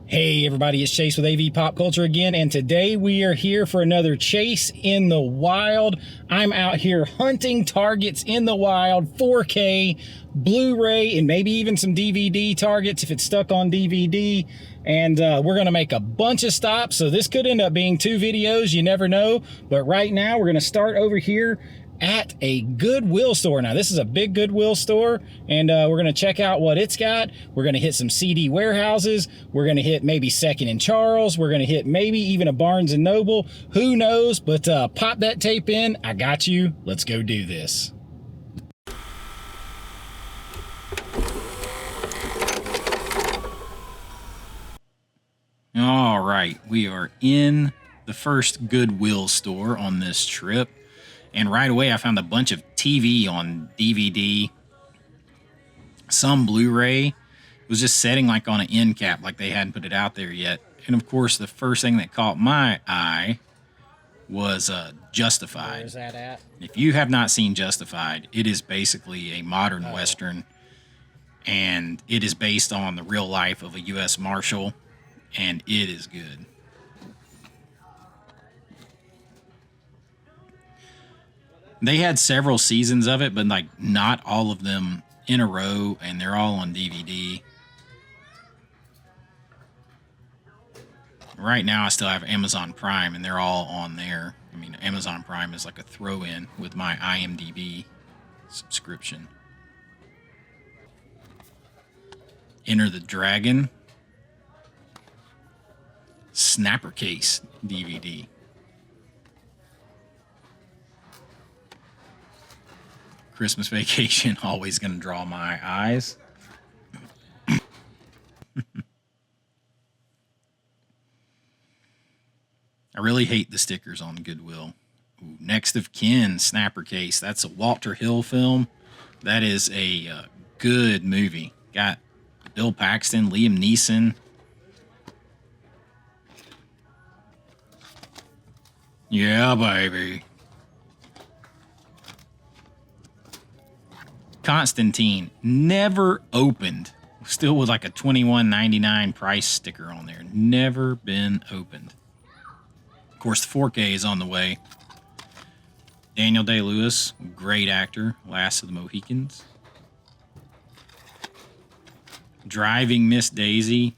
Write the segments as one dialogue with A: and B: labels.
A: Hey everybody, it's Chase with AV Pop Culture again, and today we are here for another chase in the wild. I'm out here hunting targets in the wild, 4K, Blu-ray, and maybe even some DVD targets if it's stuck on DVD. And we're gonna make a bunch of stops, so this could end up being 2 videos, you never know. But right now we're gonna start over here at a Goodwill store. Now this is a big Goodwill store, and we're gonna check out what it's got. We're gonna hit some CD warehouses. We're gonna hit maybe Second and Charles. We're gonna hit maybe even a Barnes and Noble. Who knows? But pop that tape in. I got you. Let's go do this. All right, we are in the first Goodwill store on this trip. And right away, I found a bunch of TV on DVD, some Blu-ray. It was just setting like on an end cap, like they hadn't put it out there yet. And of course, the first thing that caught my eye was Justified.
B: Where's that at?
A: If you have not seen Justified, it is basically a modern Western. And it is based on the real life of a U.S. Marshal. And it is good. They had several seasons of it, but like not all of them in a row, and they're all on DVD. Right now, I still have Amazon Prime, and they're all on there. I mean, Amazon Prime is like a throw-in with my IMDb subscription. Enter the Dragon. Snapper Case DVD. Christmas Vacation, always going to draw my eyes. I really hate the stickers on Goodwill. Ooh, Next of Kin, Snapper Case. That's a Walter Hill film. That is a good movie. Got Bill Paxton, Liam Neeson. Yeah, baby. Constantine, never opened. Still with like a $21.99 price sticker on there. Never been opened. Of course, the 4K is on the way. Daniel Day-Lewis, great actor. Last of the Mohicans. Driving Miss Daisy.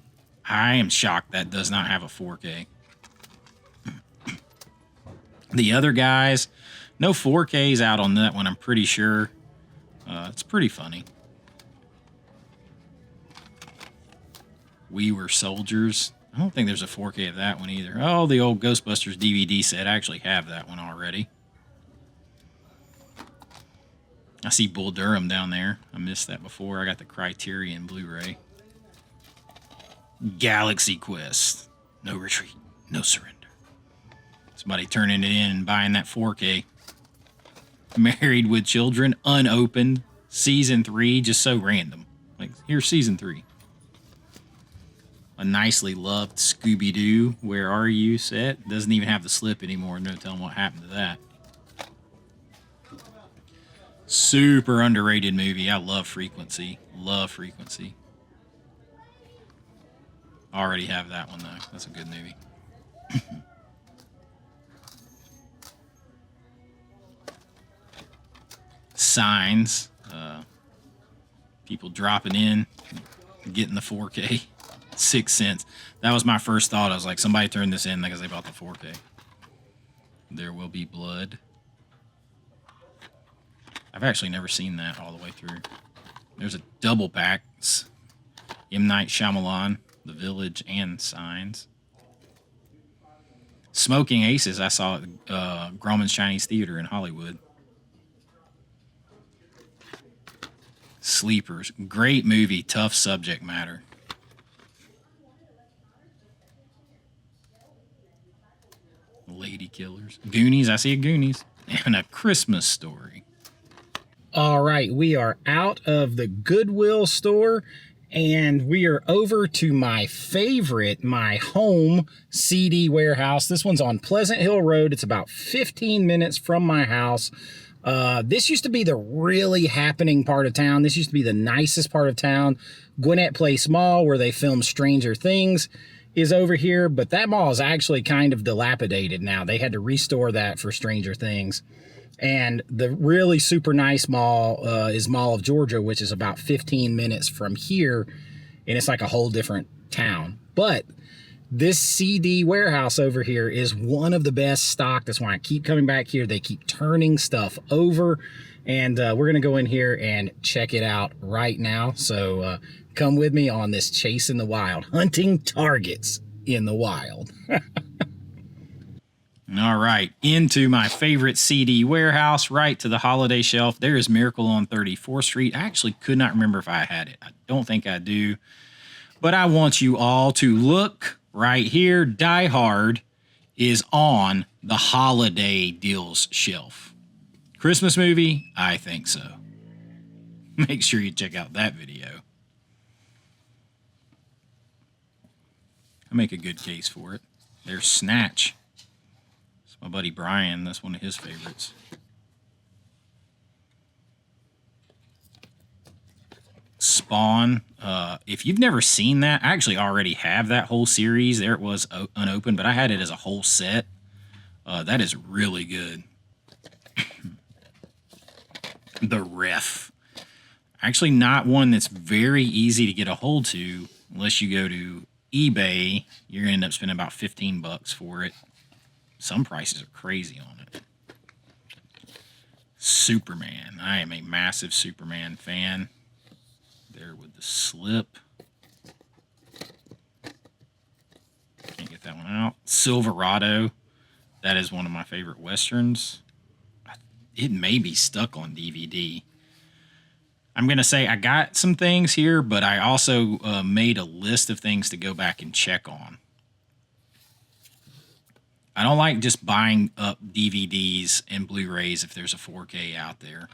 A: I am shocked that does not have a 4K. The other guys, no 4Ks out on that one, I'm pretty sure. It's pretty funny. We Were Soldiers. I don't think there's a 4K of that one either. Oh, the old Ghostbusters DVD set. I actually have that one already. I see Bull Durham down there. I missed that before. I got the Criterion Blu-ray. Galaxy Quest. No retreat, no surrender. Somebody turning it in and buying that 4K. Married with Children, unopened. Season 3, just so random. Like, here's Season 3. A nicely loved Scooby-Doo, Where Are You set. Doesn't even have the slip anymore. No telling what happened to that. Super underrated movie. I love Frequency. Love Frequency. Already have that one, though. That's a good movie. Signs. People dropping in, getting the 4K. 6 cents. That was my first thought. I was like, somebody turned this in because they bought the 4K. There Will Be Blood. I've actually never seen that all the way through. There's a double pack. M. Night Shyamalan, The Village, and Signs. Smoking Aces, I saw at Grauman's Chinese Theater in Hollywood. Sleepers, great movie, tough subject matter. Lady Killers. Goonies, I see a Goonies. And A Christmas Story. All right, we are out of the Goodwill store, and we are over to my favorite, my home CD warehouse. This one's on Pleasant Hill Road. It's about 15 minutes from my house. This used to be the really happening part of town. This used to be the nicest part of town. Gwinnett Place Mall, where they filmed Stranger Things. is over here, but that mall is actually kind of dilapidated now. They had to restore that for Stranger Things. And the really super nice mall is Mall of Georgia, which is about 15 minutes from here, and it's like a whole different town. But this CD warehouse over here is one of the best stock. That's why I keep coming back here. They keep turning stuff over, and we're gonna go in here and check it out right now. So come with me on this chase in the wild, hunting targets in the wild.
B: All right, into my favorite CD warehouse, right to the holiday shelf. There is Miracle on 34th Street. I actually could not remember if I had it. I don't think I do. But I want you all to look right here. Die Hard is on the holiday deals shelf. Christmas movie? I think so. Make sure you check out that video. I make a good case for it. There's Snatch. My buddy Brian, that's one of his favorites. Spawn. If you've never seen that, I actually already have that whole series. There it was unopened, but I had it as a whole set. That is really good. The Ref. Actually not one that's very easy to get a hold to unless you go to eBay. You're going to end up spending about $15 for it. Some prices are crazy on it. Superman. I am a massive Superman fan. There with the slip. Can't get that one out. Silverado. That is one of my favorite Westerns. It may be stuck on DVD. I'm going to say I got some things here, but I also made a list of things to go back and check on. I don't like just buying up DVDs and Blu-rays if there's a 4K out there.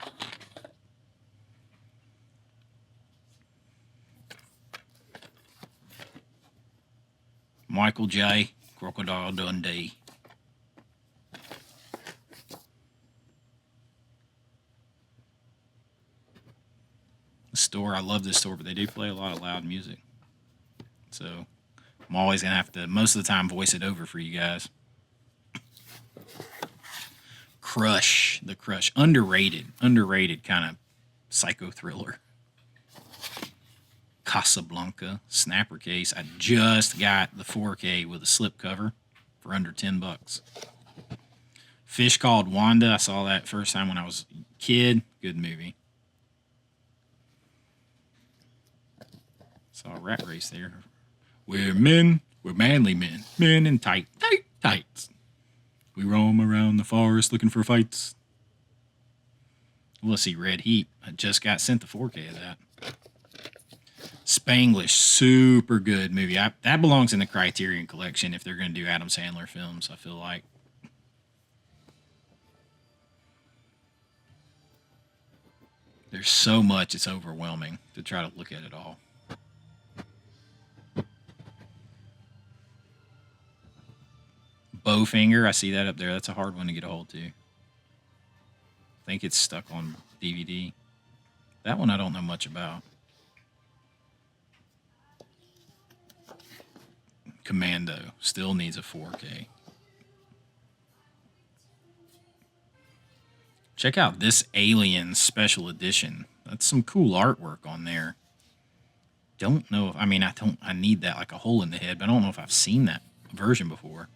B: Michael J. Crocodile Dundee. The store, I love this store, but they do play a lot of loud music. So I'm always going to have to, most of the time, voice it over for you guys. Crush, The Crush, underrated kind of psycho thriller. Casablanca, snapper case. I just got the 4K with a slip cover for under $10. Fish Called Wanda, I saw that first time when I was a kid. Good movie. Saw a rat race there. We're men, we're manly men, men in tights. We roam around the forest looking for fights. Let's see, Red Heat. I just got sent the 4K of that. Spanglish, super good movie. That belongs in the Criterion Collection if they're going to do Adam Sandler films, I feel like. There's so much, it's overwhelming to try to look at it all. Bowfinger, I see that up there. That's a hard one to get a hold to. I think it's stuck on DVD. That one I don't know much about. Commando still needs a 4K. Check out this Alien Special Edition. That's some cool artwork on there. Don't know if, I need that like a hole in the head, but I don't know if I've seen that version before.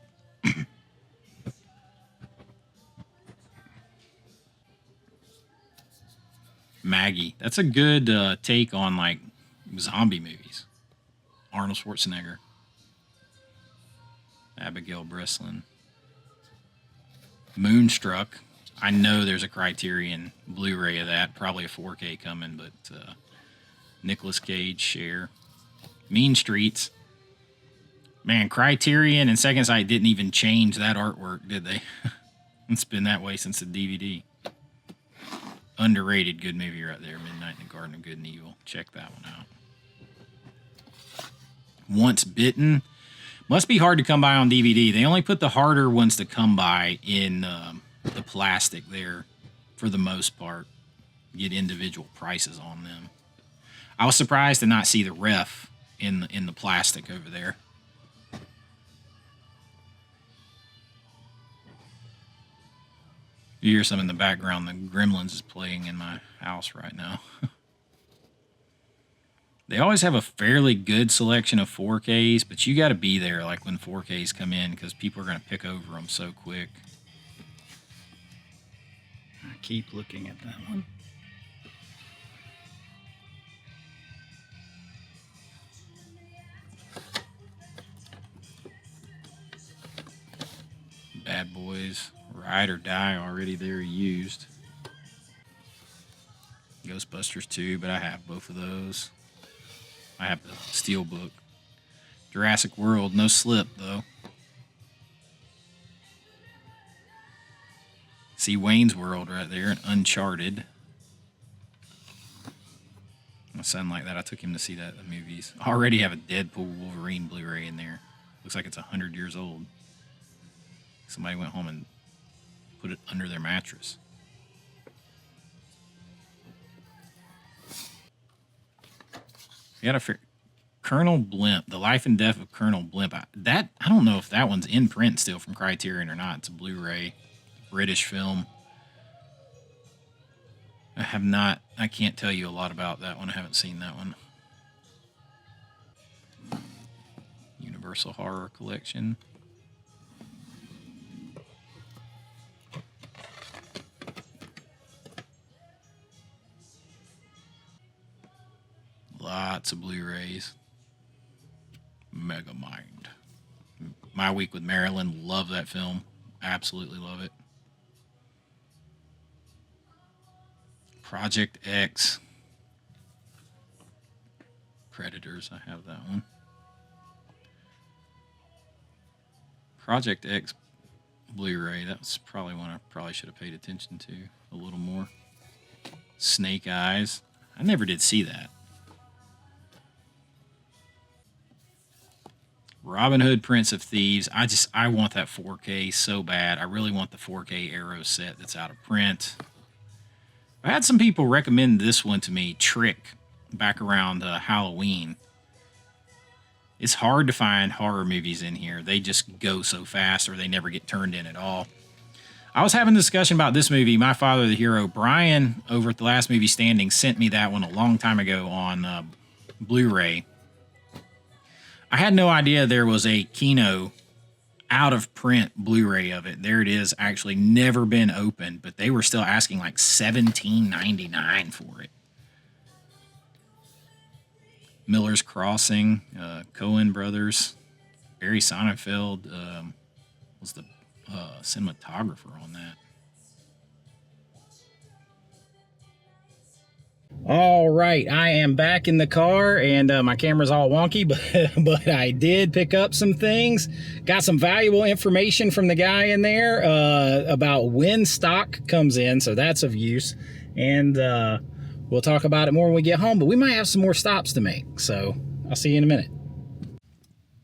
B: Maggie. That's a good take on like zombie movies. Arnold Schwarzenegger. Abigail Breslin. Moonstruck. I know there's a Criterion Blu-ray of that. Probably a 4K coming, but Nicolas Cage, Cher. Mean Streets. Man, Criterion and Second Sight didn't even change that artwork, did they? It's been that way since the DVD. Underrated good movie right there. Midnight in the Garden of Good and Evil. Check that one out. Once Bitten. Must be hard to come by on DVD. They only put the harder ones to come by in the plastic there for the most part. Get individual prices on them. I was surprised to not see the Ref in the plastic over there. You hear some in the background. The Gremlins is playing in my house right now. They always have a fairly good selection of 4Ks, but you got to be there like when 4Ks come in because people are going to pick over them so quick.
A: I keep looking at that one.
B: Bad Boys, Ride or Die already there used. Ghostbusters 2, but I have both of those. I have the Steelbook. Jurassic World, no slip though. See Wayne's World right there, and Uncharted. My son like that. I took him to see that in the movies. I already have a Deadpool Wolverine Blu-ray in there. Looks like it's 100 years old. Somebody went home and put it under their mattress. We got a Colonel Blimp, The Life and Death of Colonel Blimp. I don't know if that one's in print still from Criterion or not. It's a Blu-ray, British film. I can't tell you a lot about that one. I haven't seen that one. Universal Horror Collection. Lots of Blu-rays. Megamind. My Week with Marilyn. Love that film. Absolutely love it. Project X. Predators. I have that one. Project X Blu-ray. That's probably one I probably should have paid attention to a little more. Snake Eyes. I never did see that. Robin Hood, Prince of Thieves. I want that 4K so bad. I really want the 4K Arrow set that's out of print. I had some people recommend this one to me, Trick, back around Halloween. It's hard to find horror movies in here. They just go so fast or they never get turned in at all. I was having a discussion about this movie, My Father the Hero. Brian, over at the Last Movie Standing, sent me that one a long time ago on Blu-ray. I had no idea there was a Kino out-of-print Blu-ray of it. There it is, actually never been opened, but they were still asking like $17.99 for it. Miller's Crossing, Coen Brothers, Barry Sonnenfeld was the cinematographer on that.
A: All right, I am back in the car, and my camera's all wonky, but I did pick up some things. Got some valuable information from the guy in there about when stock comes in, so that's of use. And we'll talk about it more when we get home, but we might have some more stops to make, so I'll see you in a minute.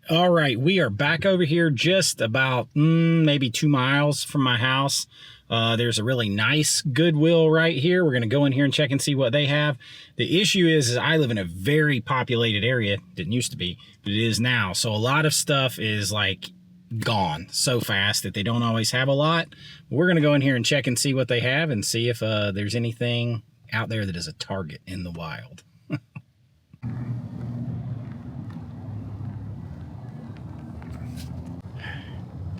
A: All right, we are back over here just about maybe 2 miles from my house. There's a really nice Goodwill right here. We're going to go in here and check and see what they have. The issue is I live in a very populated area. Didn't used to be, but it is now. So a lot of stuff is like gone so fast that they don't always have a lot. We're going to go in here and check and see what they have and see if there's anything out there that is a target in the wild.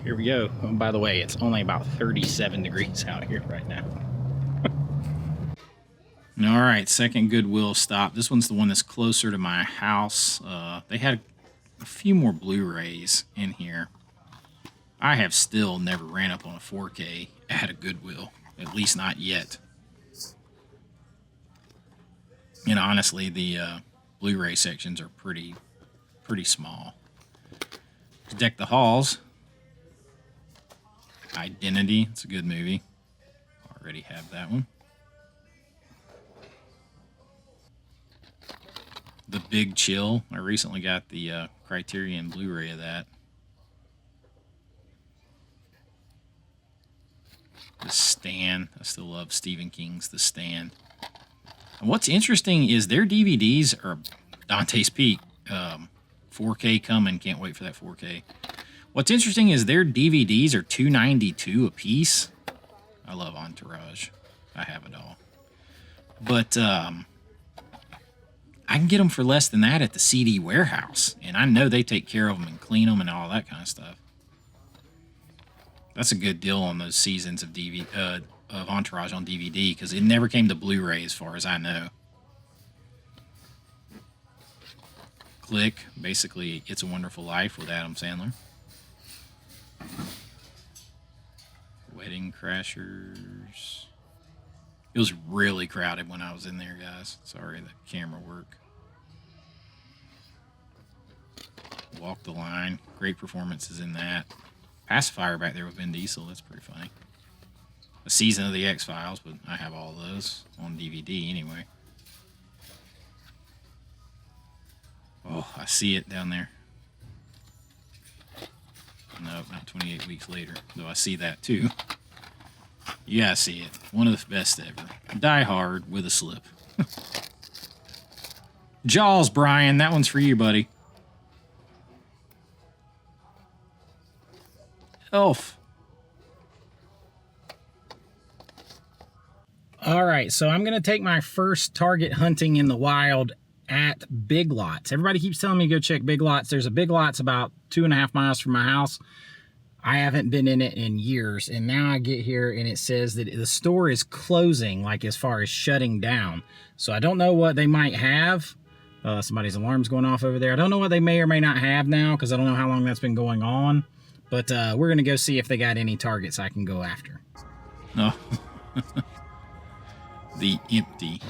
A: Here we go. Oh, by the way, it's only about 37 degrees out here right now.
B: All right, second Goodwill stop. This one's the one that's closer to my house. They had a few more Blu-rays in here. I have still never ran up on a 4K at a Goodwill, at least not yet. And honestly, the Blu-ray sections are pretty small. Deck the Halls. Identity. It's a good movie. Already have that one. The Big Chill. I recently got the Criterion Blu-ray of that. The Stand. I still love Stephen King's The Stand. And what's interesting is their DVDs are Dante's Peak. 4K coming. Can't wait for that 4K. What's interesting is their DVDs are $2.92 a piece. I love Entourage. I have it all. But I can get them for less than that at the CD warehouse. And I know they take care of them and clean them and all that kind of stuff. That's a good deal on those seasons of of Entourage on DVD, because it never came to Blu-ray as far as I know. Click, basically It's a Wonderful Life with Adam Sandler. Wedding Crashers. It was really crowded when I was in there, guys. Sorry, the camera work. Walk the Line. Great performances in that. Pacifier back there with Vin Diesel. That's pretty funny. A season of the X-Files, but I have all those on DVD anyway. Oh, I see it down there. No, not 28 Weeks Later, though I see that too. Yeah, I see it. One of the best ever. Die Hard with a slip. Jaws, Brian, that one's for you, buddy. Elf.
A: All right, so I'm going to take my first target hunting in the wild at Big Lots. Everybody keeps telling me to go check Big Lots. There's a Big Lots about 2.5 miles from my house. I haven't been in it in years, and now I get here and it says that the store is closing, like as far as shutting down. So I don't know what they might have. Somebody's alarm's going off over there. I don't know what they may or may not have now, because I don't know how long that's been going on. But we're going to go see if they got any targets I can go after.
B: No. The empty.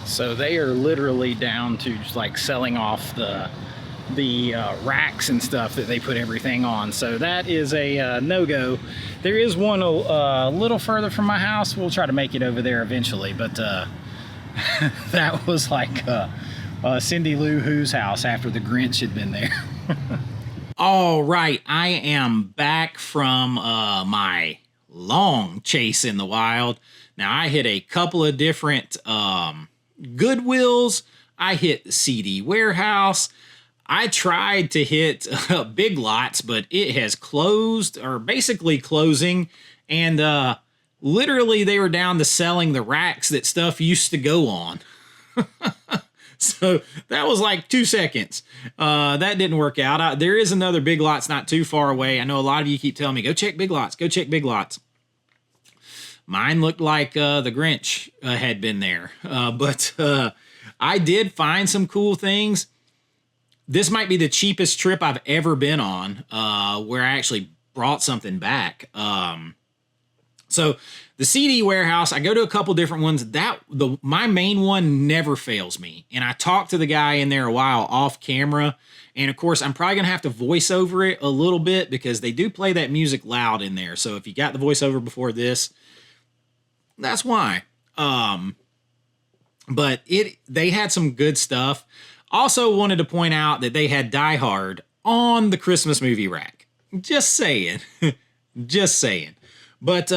A: So they are literally down to just like selling off the racks and stuff that they put everything on. So that is a no-go. There is one a little further from my house. We'll try to make it over there eventually, but that was like Cindy Lou Who's house after the Grinch had been there.
B: All right, I am back from my long chase in the wild. Now, I hit a couple of different Goodwills. I hit the CD warehouse. I tried to hit Big Lots, but it has closed, or basically closing. And literally, they were down to selling the racks that stuff used to go on. So that was like 2 seconds. That didn't work out. There is another Big Lots not too far away. I know a lot of you keep telling me, go check Big Lots, go check Big Lots. Mine looked like the Grinch had been there. But I did find some cool things. This might be the cheapest trip I've ever been on, where I actually brought something back. So the CD warehouse, I go to a couple different ones. My main one never fails me. And I talked to the guy in there a while off camera. And of course, I'm probably going to have to voice over it a little bit, because they do play that music loud in there. So if you got the voiceover before this, that's why. But they had some good stuff. Also wanted to point out that they had Die Hard on the Christmas movie rack. Just saying. Just saying. But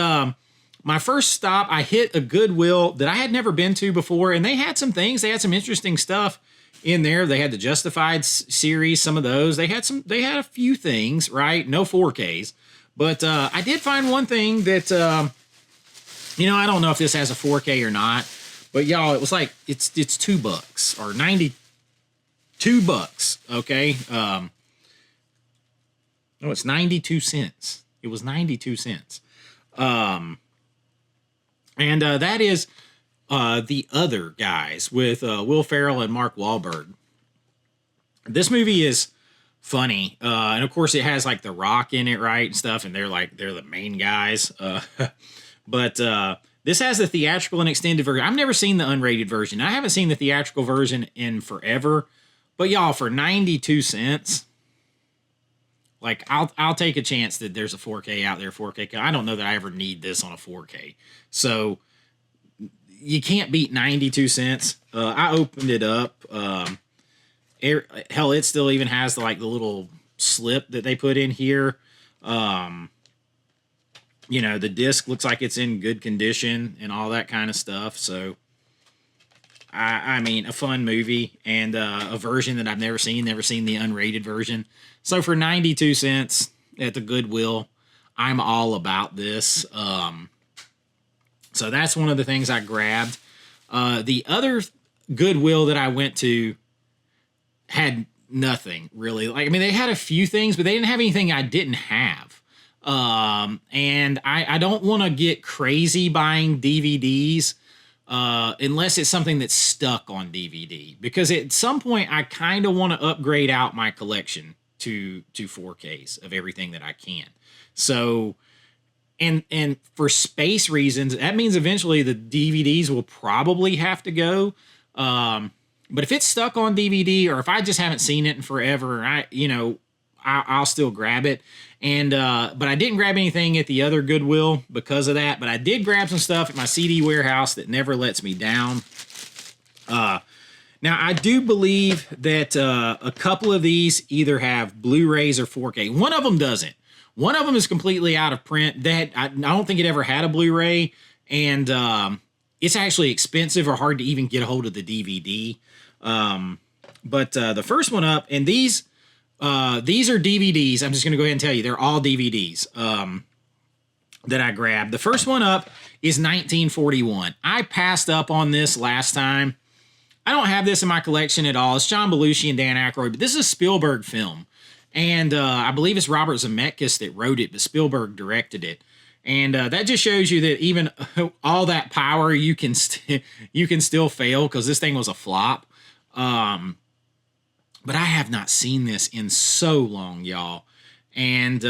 B: my first stop, I hit a Goodwill that I had never been to before, and they had some things. They had some interesting stuff in there. They had the Justified series, some of those. They had a few things, right? No 4Ks. But I did find one thing that, I don't know if this has a 4K or not, but y'all, it was like, it's $2 or $92, okay? No, it's 92 cents. It was 92 cents. And that is The Other Guys with Will Ferrell and Mark Wahlberg. This movie is funny. And of course it has like The Rock in it, right? And stuff. And they're the main guys. But this has the theatrical and extended version. I've never seen the unrated version. I haven't seen the theatrical version in forever. But y'all, for 92 cents, like I'll take a chance that there's a 4K out there, 4K. I don't know that I ever need this on a 4K. So you can't beat 92 cents. I opened it up. Hell, it still even has the little slip that they put in here. The disc looks like it's in good condition and all that kind of stuff. So, I mean, a fun movie, and a version that I've never seen the unrated version. So for 92 cents at the Goodwill, I'm all about this. So that's one of the things I grabbed. The other Goodwill that I went to had nothing really. Like, I mean, they had a few things, but they didn't have anything I didn't have. And I don't want to get crazy buying DVDs unless it's something that's stuck on DVD, because at some point I kind of want to upgrade out my collection to 4Ks of everything that I can. So, and for space reasons, that means eventually the DVDs will probably have to go. But if it's stuck on DVD, or if I just haven't seen it in forever, I'll still grab it. And but I didn't grab anything at the other Goodwill because of that. But I did grab some stuff at my CD warehouse that never lets me down. Now, I do believe that a couple of these either have Blu-rays or 4K. One of them doesn't. One of them is completely out of print. I don't think it ever had a Blu-ray, and it's actually expensive or hard to even get a hold of the DVD. But the first one up, and these are DVDs. I'm just going to go ahead and tell you, they're all DVDs that I grabbed. The first one up is 1941. I passed up on this last time. I don't have this in my collection at all. It's John Belushi and Dan Aykroyd, but this is a Spielberg film. And I believe it's Robert Zemeckis that wrote it, but Spielberg directed it. And that just shows you that even all that power, you can still fail, because this thing was a flop. But I have not seen this in so long, y'all. And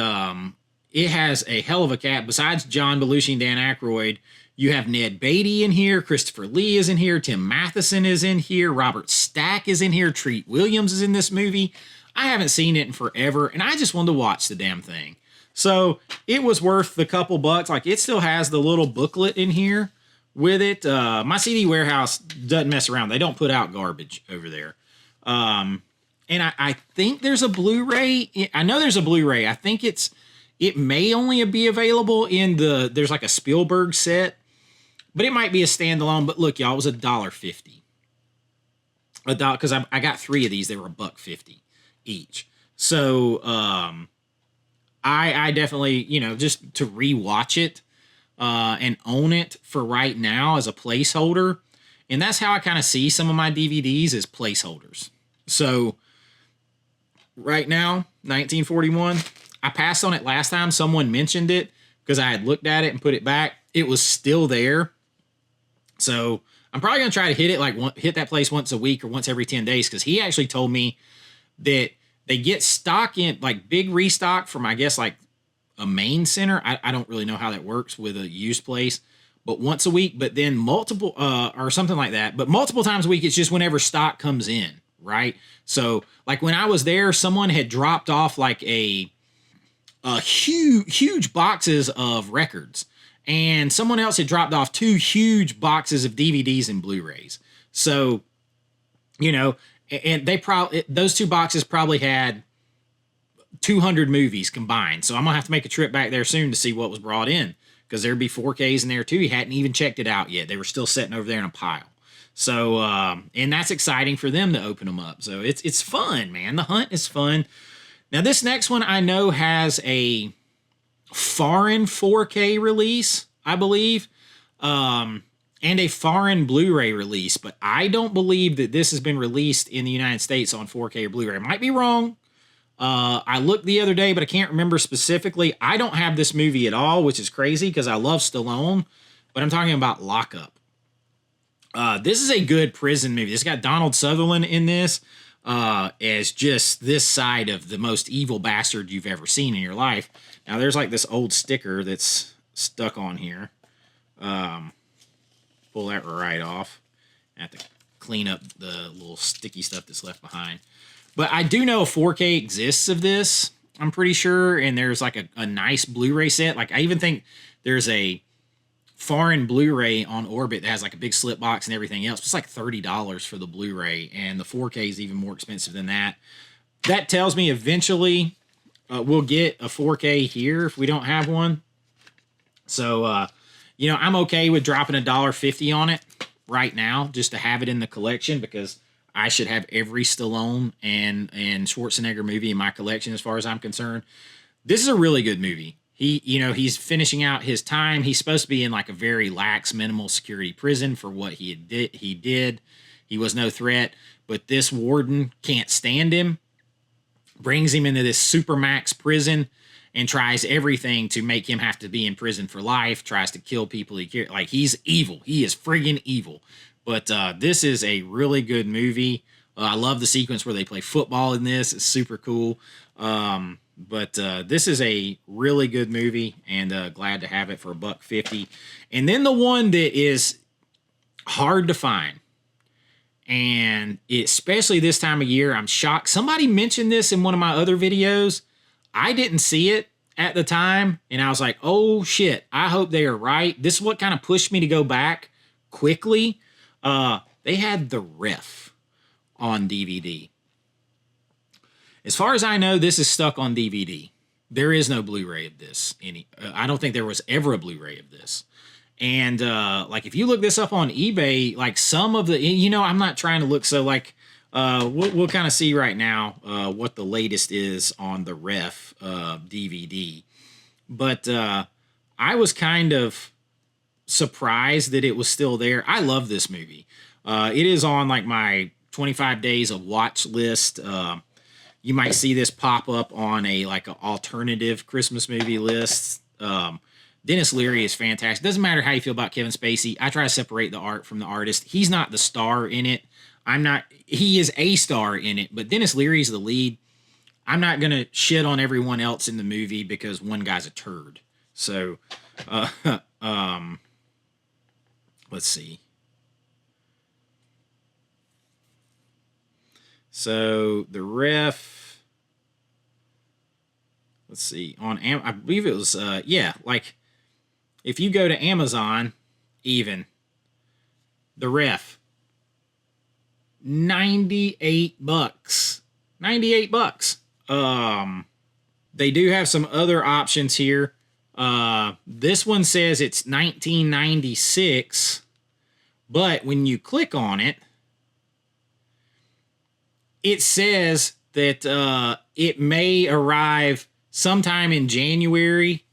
B: it has a hell of a cast. Besides John Belushi and Dan Aykroyd, you have Ned Beatty in here, Christopher Lee is in here, Tim Matheson is in here, Robert Stack is in here, Treat Williams is in this movie. I haven't seen it in forever, and I just wanted to watch the damn thing. So it was worth the couple bucks. Like, it still has the little booklet in here with it. My CD warehouse doesn't mess around. They don't put out garbage over there. And I think there's a Blu-ray. I know there's a Blu-ray. I think it may only be available in there's like a Spielberg set, but it might be a standalone. But look, y'all, it was $1.50. $1, because I got 3 of these. They were $1.50 each. So I definitely, just to rewatch it and own it for right now as a placeholder. And that's how I kind of see some of my DVDs, as placeholders. So right now, 1941, I passed on it last time. Someone mentioned it because I had looked at it and put it back. It was still there. So I'm probably going to try to hit that place once a week or once every 10 days, because he actually told me that they get stock in, like, big restock from, I guess, like a main center. I don't really know how that works with a used place, but once a week, but then multiple, or something like that. But multiple times a week, it's just whenever stock comes in, right? So, like, when I was there, someone had dropped off like a huge boxes of records, and someone else had dropped off 2 huge boxes of DVDs and Blu-rays. So, and they those 2 boxes probably had 200 movies combined. So I'm gonna have to make a trip back there soon to see what was brought in, because there'd be 4Ks in there too. He hadn't even checked it out yet. They were still sitting over there in a pile. So and that's exciting for them to open them up. So it's fun, man. The hunt is fun. Now this next one I know has a foreign 4K release, I believe. And a foreign Blu-ray release, but I don't believe that this has been released in the United States on 4K or Blu-ray. I might be wrong. I looked the other day, but I can't remember specifically. I don't have this movie at all, which is crazy because I love Stallone, but I'm talking about Lockup. This is a good prison movie. It's got Donald Sutherland in this as just this side of the most evil bastard you've ever seen in your life. Now, there's like this old sticker that's stuck on here. Pull that right off. I have to clean up the little sticky stuff that's left behind. But I do know a 4K exists of this, I'm pretty sure, and there's like a nice Blu-ray set. Like, I even think there's a foreign Blu-ray on Orbit that has like a big slip box and everything else. It's like $30 for the Blu-ray, and the 4K is even more expensive than that. That tells me eventually we'll get a 4K here if we don't have one. So, I'm okay with dropping $1.50 on it right now just to have it in the collection, because I should have every Stallone and Schwarzenegger movie in my collection as far as I'm concerned. This is a really good movie. he's finishing out his time. He's supposed to be in like a very lax, minimal security prison for what he did. He was no threat, but this warden can't stand him, brings him into this supermax prison, and tries everything to make him have to be in prison for life, tries to kill people he cares. Like, he's evil. He is friggin' evil. But this is a really good movie. I love the sequence where they play football in this. It's super cool. But this is a really good movie, and glad to have it for $1.50. And then the one that is hard to find, and especially this time of year, I'm shocked. Somebody mentioned this in one of my other videos. I didn't see it at the time, and I was like, oh shit, I hope they are right. This is what kind of pushed me to go back quickly. They had The Ref on DVD. As far as I know, this is stuck on DVD. There is no Blu-ray of this. I don't think there was ever a Blu-ray of this. And like, if you look this up on eBay, like some of the, I'm not trying to look, so like, we'll kind of see right now what the latest is on The Ref DVD. But I was kind of surprised that it was still there. I love this movie. It is on like my 25 days of watch list. You might see this pop up on an alternative Christmas movie list. Dennis Leary is fantastic. Doesn't matter how you feel about Kevin Spacey. I try to separate the art from the artist. He's not the star in it. He is a star in it, but Dennis Leary's the lead. I'm not going to shit on everyone else in the movie because one guy's a turd. So, let's see. So The Ref, let's see, I believe it was, if you go to Amazon, even, The Ref, $98. $98. They do have some other options here. This one says it's $19.96, but when you click on it, it says that it may arrive sometime in January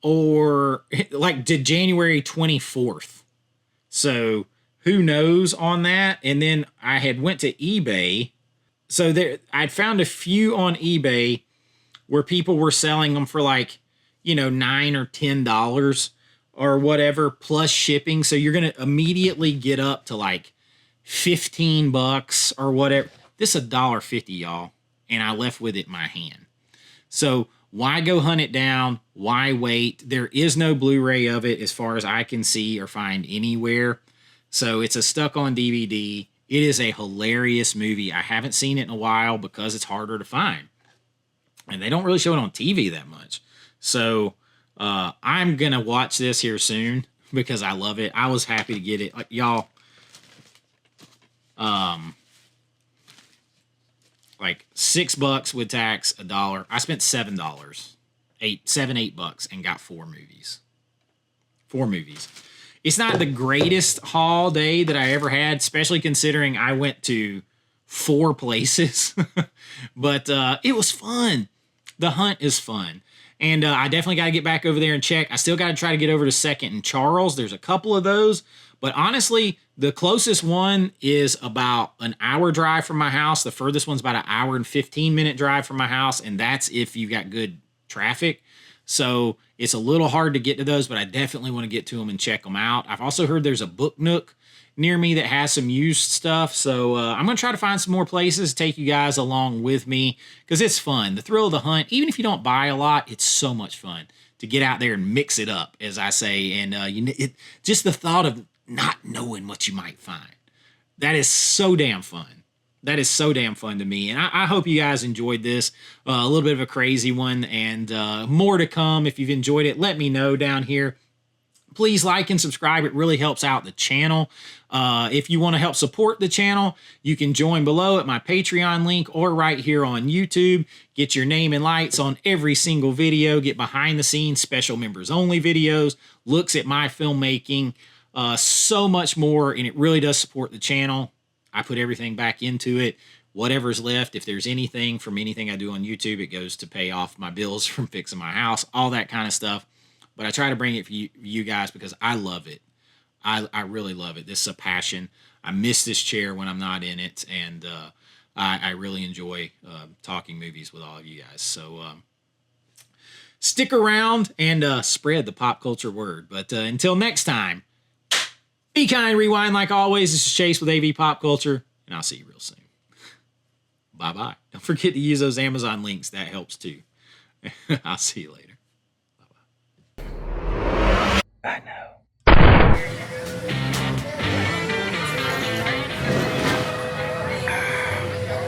B: or like to January 24th. So who knows on that? And then I had went to eBay. So I'd found a few on eBay where people were selling them for like, $9 or $10 or whatever plus shipping. So you're going to immediately get up to like $15 or whatever. This is $1.50, y'all, and I left with it in my hand. So why go hunt it down? Why wait? There is no Blu-ray of it as far as I can see or find anywhere. So it's a stuck on DVD. It is a hilarious movie. I haven't seen it in a while because it's harder to find. And they don't really show it on TV that much. So I'm going to watch this here soon because I love it. I was happy to get it. Like, y'all, like $6 with tax, $1. I spent $7, $8 and got 4 movies. 4 movies. It's not the greatest haul day that I ever had, especially considering I went to 4 places, but it was fun. The hunt is fun. And I definitely got to get back over there and check. I still got to try to get over to 2nd and Charles. There's a couple of those, but honestly, the closest one is about an hour drive from my house. The furthest one's about an hour and 15-minute drive from my house, and that's if you got good traffic. So it's a little hard to get to those, but I definitely want to get to them and check them out. I've also heard there's a Book Nook near me that has some used stuff. So I'm going to try to find some more places to take you guys along with me because it's fun. The thrill of the hunt, even if you don't buy a lot, it's so much fun to get out there and mix it up, as I say. And just the thought of not knowing what you might find. That is so damn fun. That is so damn fun to me. And I hope you guys enjoyed this. A little bit of a crazy one and more to come. If you've enjoyed it, let me know down here. Please like and subscribe. It really helps out the channel. If you want to help support the channel, you can join below at my Patreon link or right here on YouTube. Get your name and lights on every single video. Get behind the scenes, special members only videos, looks at my filmmaking, so much more. And it really does support the channel. I put everything back into it. whatever's left, if there's anything from anything I do on YouTube, it goes to pay off my bills from fixing my house, all that kind of stuff. But I try to bring it for you guys because I love it. I really love it. This is a passion. I miss this chair when I'm not in it, and I really enjoy talking movies with all of you guys. So stick around and spread the pop culture word. But until next time, be kind, rewind like always. This is Chase with AV Pop Culture, and I'll see you real soon. Bye-bye. Don't forget to use those Amazon links. That helps too. I'll see you later. Bye-bye.
A: I know.